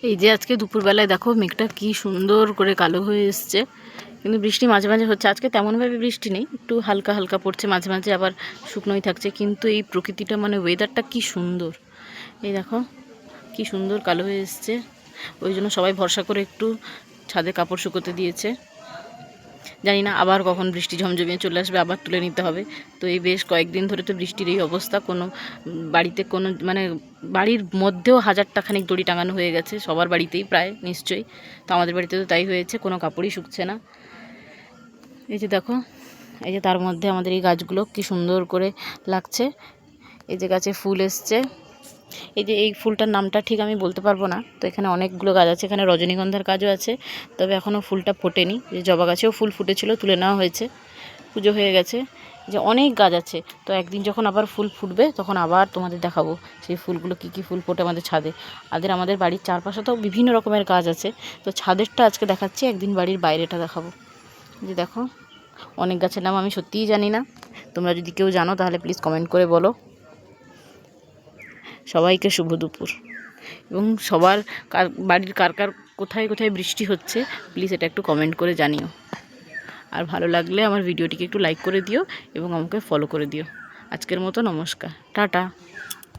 এই যে আজকে দুপুরবেলায় দেখো মেঘটা কি সুন্দর করে কালো হয়ে এসছে, কিন্তু বৃষ্টি মাঝে মাঝে হচ্ছে। আজকে তেমনভাবে বৃষ্টি নেই, একটু হালকা হালকা পড়ছে, মাঝে মাঝে আবার শুকনোই থাকছে। কিন্তু এই প্রকৃতিটা মানে ওয়েদারটা কি সুন্দর, এই দেখো কি সুন্দর কালো হয়ে এসছে। ওই জন্য সবাই ভরসা করে একটু ছাদে কাপড় শুকোতে দিয়েছে। জানি না আবার কখন বৃষ্টি ঝমঝমিয়ে চলে আসবে, আবার তুলে নিতে হবে। তো এই বেশ কয়েকদিন ধরে তো বৃষ্টির এই অবস্থা, কোনো বাড়িতে কোনো মানে বাড়ির মধ্যেও হাজারটা খানিক দড়ি টাঙানো হয়ে গেছে, সবার বাড়িতেই প্রায় নিশ্চয়ই। তো আমাদের বাড়িতে তো তাই হয়েছে, কোনো কাপড়ই শুকছে না। এই যে দেখো, এই যে তার মধ্যে আমাদের এই গাছগুলো কি সুন্দর করে লাগছে। এই যে গাছে ফুল এসছে, এই যে এই ফুলটার নামটা ঠিক আমি বলতে পারবো না। তো এখানে অনেকগুলো গাছ আছে, এখানে রজনীগন্ধার গাছও আছে, তবে এখনও ফুলটা ফোটেনি। যে জবা গাছেও ফুল ফুটেছিল, তুলে নেওয়া হয়েছে, পুজো হয়ে গেছে। যে অনেক গাছ আছে, তো একদিন যখন আবার ফুল ফুটবে তখন আবার তোমাদের দেখাবো সেই ফুলগুলো কী কী ফুল ফোটে আমাদের ছাদে। আমাদের বাড়ির চারপাশে তো বিভিন্ন রকমের গাছ আছে, তো ছাদেরটা আজকে দেখাচ্ছি, একদিন বাড়ির বাইরেটা দেখাবো। যে দেখো অনেক গাছের নাম আমি সত্যিই জানি না, তোমরা যদি কেউ জানো তাহলে প্লিজ কমেন্ট করে বলো। সবাইকে শুভ দুপুর, এবং সবার বাড়ির কার কার কোথায় কোথায় বৃষ্টি হচ্ছে প্লিজ এটা একটু কমেন্ট করে জানিও। আর ভালো লাগলে আমার ভিডিওটিকে একটু লাইক করে দিও এবং আমাকে ফলো করে দিও। আজকের মতো নমস্কার, টাটা।